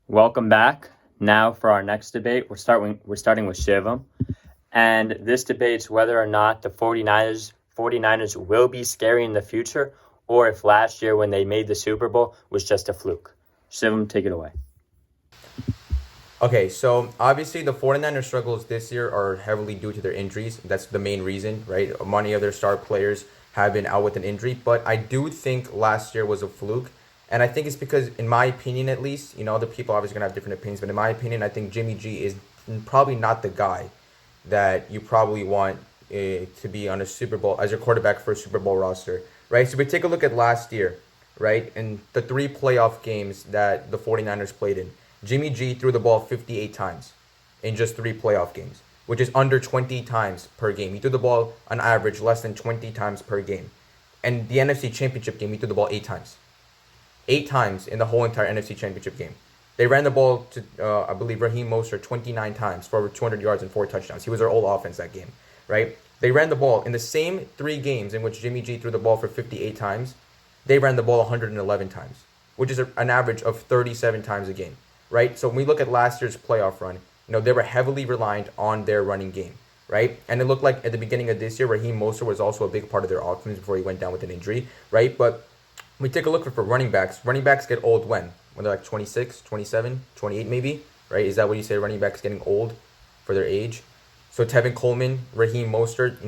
Welcome back. Now for our next debate, we're starting with Shivam. And this debates whether or not the 49ers will be scary in the future or if last year when they made the Super Bowl was just a fluke. Shivam, take it away. Okay, so obviously the 49ers struggles this year are heavily due to their injuries. That's the main reason, right? Many of their star players have been out with an injury, but I do think last year was a fluke. And I think it's because, in my opinion at least, other people obviously gonna have different opinions, but in my opinion, I think Jimmy G is probably not the guy that you probably want to be on a Super Bowl as your quarterback for a Super Bowl roster, right? So we take a look at last year, right? And the three playoff games that the 49ers played in. Jimmy G threw the ball 58 times in just three playoff games, which is under 20 times per game. He threw the ball on average less than 20 times per game. And the NFC Championship game, he threw the ball 8 times. 8 times in the whole entire NFC Championship game. They ran the ball to, I believe, Raheem Mostert 29 times for over 200 yards and 4 touchdowns. He was their whole offense that game, right? They ran the ball in the same three games in which Jimmy G threw the ball for 58 times. They ran the ball 111 times, which is an average of 37 times a game, right? So when we look at last year's playoff run, they were heavily reliant on their running game, right? And it looked like at the beginning of this year, Raheem Mostert was also a big part of their offense before he went down with an injury, right? But we take a look for running backs. Running backs get old when they're like 26, 27, 28 maybe, right? Is that what you say? Running backs getting old for their age. So Tevin Coleman, Raheem Mostert,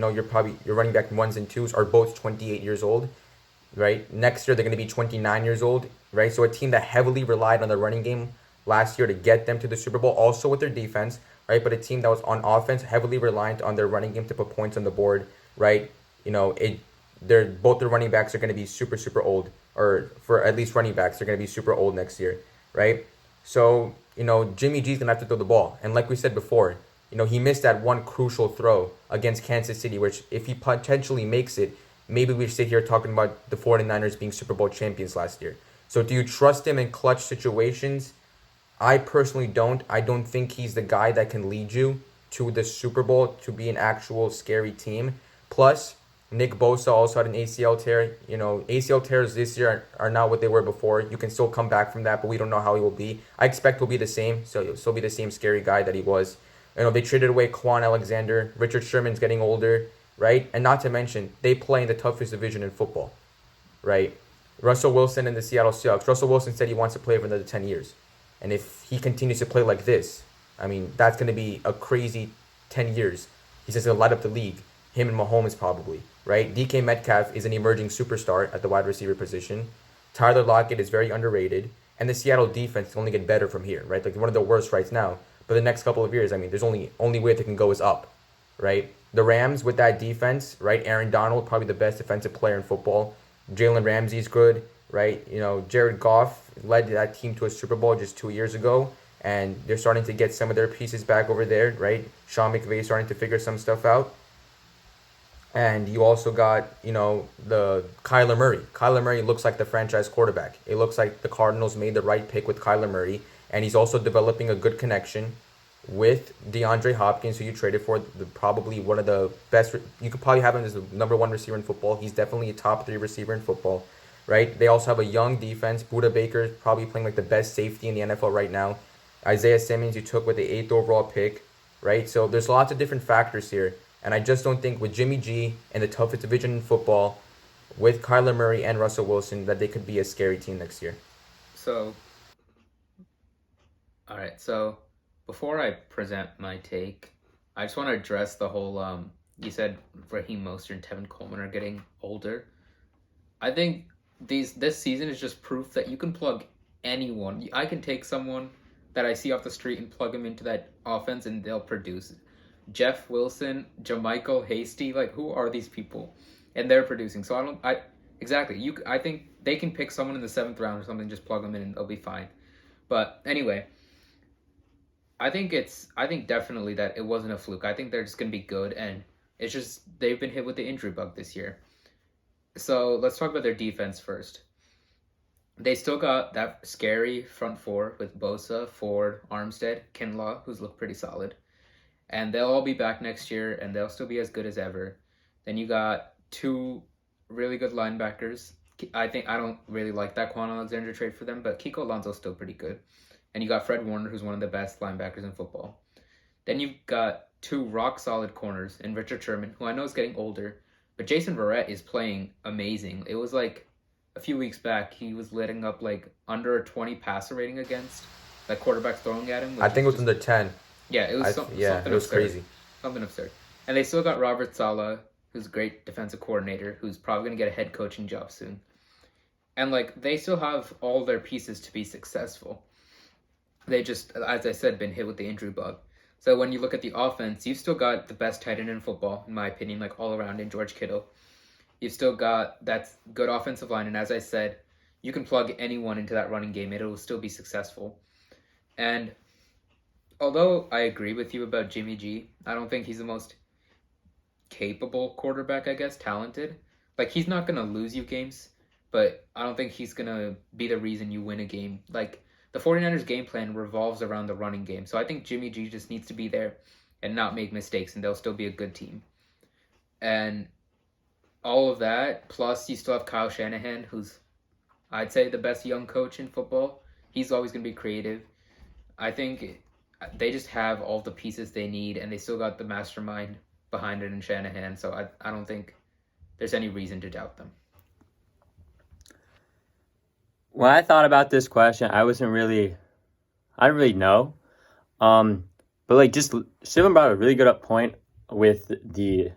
your running back ones and twos are both 28 years old, right? Next year they're going to be 29 years old, right? So a team that heavily relied on the running game last year to get them to the Super Bowl, also with their defense, right? But a team that was on offense heavily reliant on their running game to put points on the board, right? They're both the running backs are going to be super old, or for at least running backs, they're going to be super old next year, right? So Jimmy G's going to have to throw the ball, and like we said before, he missed that one crucial throw against Kansas City, which if he potentially makes it, maybe we sit here talking about the 49ers being Super Bowl champions last year. So do you trust him in clutch situations? I personally don't. I don't think he's the guy that can lead you to the Super Bowl to be an actual scary team. Plus, Nick Bosa also had an ACL tear. ACL tears this year are not what they were before. You can still come back from that, but we don't know how he will be. I expect he'll be the same, so he'll still be the same scary guy that he was. They traded away Quan Alexander. Richard Sherman's getting older, right? And not to mention, they play in the toughest division in football, right? Russell Wilson and the Seattle Seahawks. Russell Wilson said he wants to play for another 10 years. And if he continues to play like this, I mean, that's going to be a crazy 10 years. He's just going to light up the league. Him and Mahomes probably, right? DK Metcalf is an emerging superstar at the wide receiver position. Tyler Lockett is very underrated. And the Seattle defense can only get better from here, right? Like one of the worst right now. But the next couple of years, I mean, there's only way they can go is up, right? The Rams with that defense, right? Aaron Donald, probably the best defensive player in football. Jalen Ramsey's good, right? Jared Goff led that team to a Super Bowl just 2 years ago, and they're starting to get some of their pieces back over there, right? Sean McVay starting to figure some stuff out. And you also got, the Kyler Murray. Kyler Murray looks like the franchise quarterback. It looks like the Cardinals made the right pick with Kyler Murray, and he's also developing a good connection with DeAndre Hopkins, who you traded for, probably one of the best. You could probably have him as the number one receiver in football. He's definitely a top three receiver in football, right? They also have a young defense. Buda Baker is probably playing like the best safety in the NFL right now. Isaiah Simmons, you took with the eighth overall pick, right? So there's lots of different factors here. And I just don't think with Jimmy G and the toughest division in football, with Kyler Murray and Russell Wilson, that they could be a scary team next year. So, all right. So, before I present my take, I just want to address the whole. You said Raheem Mostert and Tevin Coleman are getting older. I think this season is just proof that you can plug anyone. I can take someone that I see off the street and plug them into that offense, and they'll produce. Jeff Wilson, Jamichael Hasty, like who are these people? And they're producing. So I exactly. I think they can pick someone in the seventh round or something, just plug them in and they'll be fine. But anyway, I think definitely that it wasn't a fluke. I think they're just gonna be good, and it's just they've been hit with the injury bug this year. So let's talk about their defense first. They still got that scary front four with Bosa, Ford, Armstead, Kinlaw, who's looked pretty solid. And they'll all be back next year, and they'll still be as good as ever. Then you got two really good linebackers. I don't really like that Quan Alexander trade for them, but Kiko Alonso's still pretty good. and you got Fred Warner, who's one of the best linebackers in football. Then you've got two rock-solid corners in Richard Sherman, who I know is getting older, but Jason Verrett is playing amazing. It was like a few weeks back, he was letting up like under a 20 passer rating against like quarterbacks throwing at him. I think it was under 10. Yeah, it was something it was absurd. crazy. Something absurd. And they still got Robert Saleh, who's a great defensive coordinator, who's probably going to get a head coaching job soon. And like they still have all their pieces to be successful. They just, as I said, been hit with the injury bug. So when you look at the offense, you've still got the best tight end in football, in my opinion, like all around in George Kittle. You've still got that good offensive line, and as I said, you can plug anyone into that running game, it will still be successful. And although I agree with you about Jimmy G, I don't think he's the most capable quarterback, I guess, talented. Like, he's not going to lose you games, but I don't think he's going to be the reason you win a game. Like, the 49ers game plan revolves around the running game. So I think Jimmy G just needs to be there and not make mistakes, and they'll still be a good team. And all of that, plus you still have Kyle Shanahan, who's, I'd say, the best young coach in football. He's always going to be creative. I think they just have all the pieces they need, and they still got the mastermind behind it in Shanahan. So I don't think there's any reason to doubt them. When I thought about this question, I didn't really know. But like, just Shivam brought a really good up point with the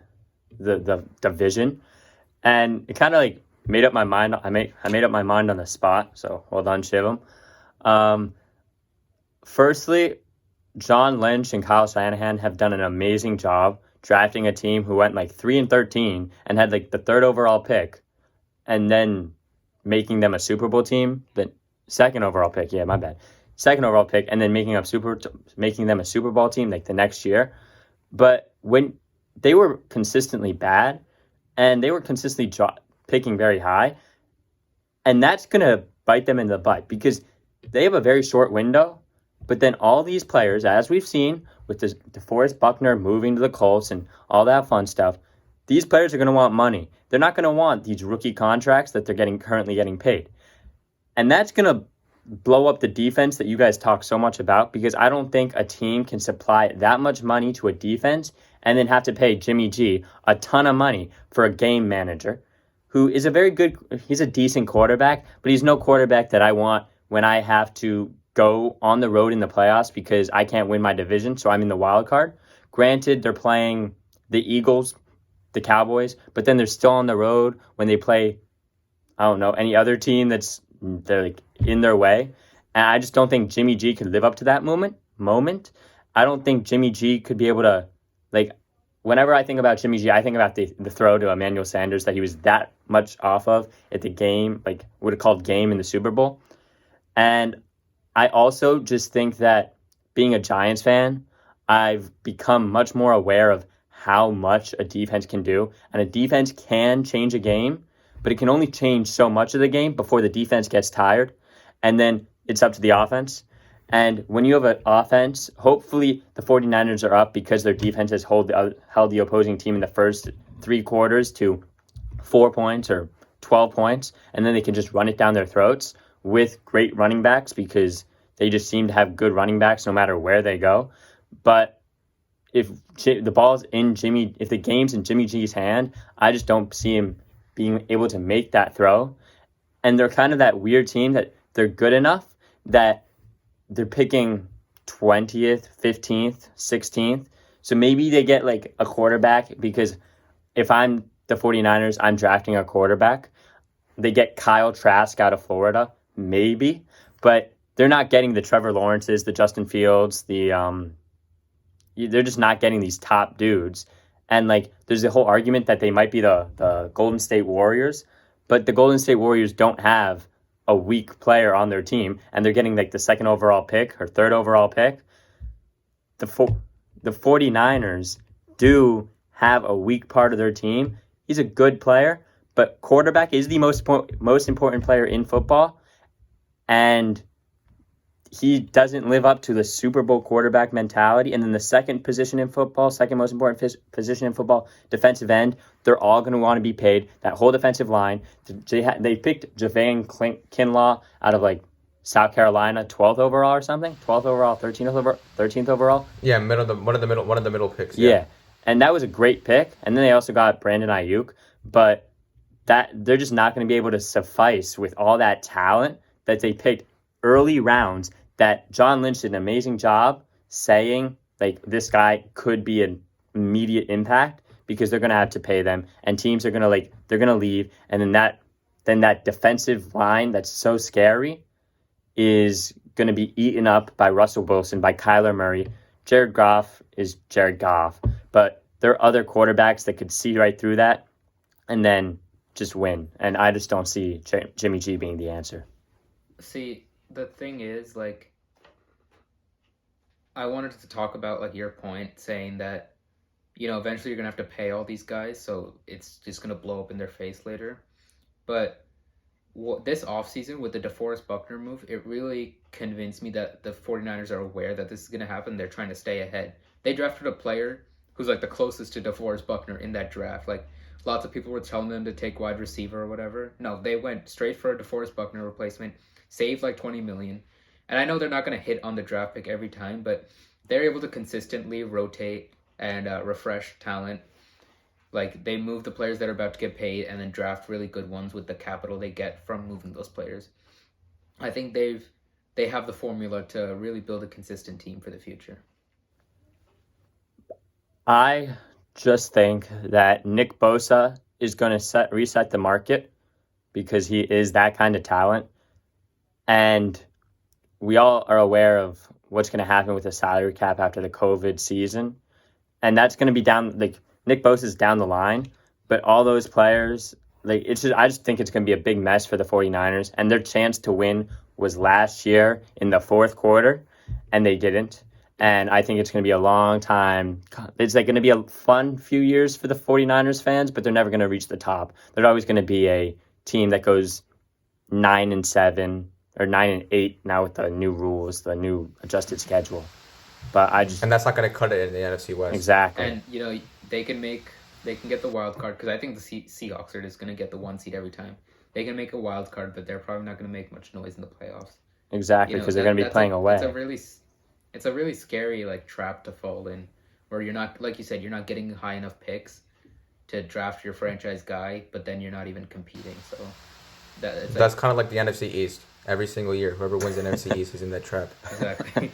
division, and it kind of like made up my mind. I made up my mind on the spot. So well done, Shivam. Firstly, John Lynch and Kyle Shanahan have done an amazing job drafting a team who went like 3-13 and had like the 3rd overall pick, and then making them a Super Bowl team. The 2nd overall pick, yeah, my bad. 2nd overall pick, and then making them a Super Bowl team like the next year. But when they were consistently bad, and they were consistently picking very high, and that's gonna bite them in the butt because they have a very short window. But then all these players, as we've seen with DeForest Buckner moving to the Colts and all that fun stuff, these players are going to want money. They're not going to want these rookie contracts that they're currently getting paid. And that's going to blow up the defense that you guys talk so much about, because I don't think a team can supply that much money to a defense and then have to pay Jimmy G a ton of money for a game manager who is he's a decent quarterback, but he's no quarterback that I want when I have to go on the road in the playoffs because I can't win my division, so I'm in the wild card. Granted, they're playing the Eagles, the Cowboys, but then they're still on the road when they play, I don't know, any other team they're like in their way. And I just don't think Jimmy G could live up to that moment. I don't think Jimmy G could be able to, like, whenever I think about Jimmy G, I think about the throw to Emmanuel Sanders that he was that much off of at the game, like what it called game in the Super Bowl. And I also just think that being a Giants fan, I've become much more aware of how much a defense can do. And a defense can change a game, but it can only change so much of the game before the defense gets tired. And then it's up to the offense. And when you have an offense, hopefully the 49ers are up because their defense has held the opposing team in the first 3 quarters to 4 points or 12 points. And then they can just run it down their throats with great running backs because they just seem to have good running backs no matter where they go. But if the game's in Jimmy G's hand, I just don't see him being able to make that throw. And they're kind of that weird team that they're good enough that they're picking 20th, 15th, 16th. So maybe they get like a quarterback, because if I'm the 49ers, I'm drafting a quarterback. They get Kyle Trask out of Florida, maybe, but they're not getting the Trevor Lawrences, the Justin Fields, they're just not getting these top dudes. And like, there's a whole argument that they might be the Golden State Warriors, but the Golden State Warriors don't have a weak player on their team, and they're getting like the 2nd overall pick or 3rd overall pick. The 49ers do have a weak part of their team. He's a good player, but quarterback is the most important player in football, and he doesn't live up to the Super Bowl quarterback mentality. And then the second position in football, second most important position in football, defensive end, they're all going to want to be paid. That whole defensive line, they picked Javon Kinlaw out of like South Carolina 12th overall or something, 12th overall, 13th overall. Yeah, one of the middle picks. Yeah, and that was a great pick. And then they also got Brandon Ayuk, but that they're just not going to be able to suffice with all that talent that they picked early rounds. That John Lynch did an amazing job saying like this guy could be an immediate impact because they're going to have to pay them, and teams are going to they're going to leave, and then that defensive line that's so scary is going to be eaten up by Russell Wilson, by Kyler Murray. Jared Goff is Jared Goff, but there are other quarterbacks that could see right through that and then just win. And I just don't see Jimmy G being the answer. See, the thing is, like, I wanted to talk about, like, your point saying that, you know, eventually you're going to have to pay all these guys, so it's just going to blow up in their face later. But this offseason with the DeForest Buckner move, it really convinced me that the 49ers are aware that this is going to happen. They're trying to stay ahead. They drafted a player who's like the closest to DeForest Buckner in that draft. Like lots of people were telling them to take wide receiver or whatever. No, they went straight for a DeForest Buckner replacement, saved like $20 million. And I know they're not going to hit on the draft pick every time, but they're able to consistently rotate and refresh talent. Like, they move the players that are about to get paid and then draft really good ones with the capital they get from moving those players. I think they have the formula to really build a consistent team for the future. I just think that Nick Bosa is going to reset the market because he is that kind of talent. And we all are aware of what's going to happen with the salary cap after the COVID season. And that's going to be down, like, Nick Bosa's down the line, but all those players, like I just think it's going to be a big mess for the 49ers, and their chance to win was last year in the fourth quarter, and they didn't. And I think it's going to be a long time. It's like going to be a fun few years for the 49ers fans, but they're never going to reach the top. They're always going to be a team that goes 9-7 or 9-8 now with the new rules, the new adjusted schedule. But and that's not going to cut it in the NFC West. Exactly. And you know they can get the wild card because I think the Seahawks are just going to get the 1 seed every time. They can make a wild card, but they're probably not going to make much noise in the playoffs. Exactly, because they're going to be playing away. It's a really scary like trap to fall in, where you're not, like you said, you're not getting high enough picks to draft your franchise guy, but then you're not even competing. So that's kind of like the NFC East. Every single year, whoever wins the NFC East is in that trap. Exactly.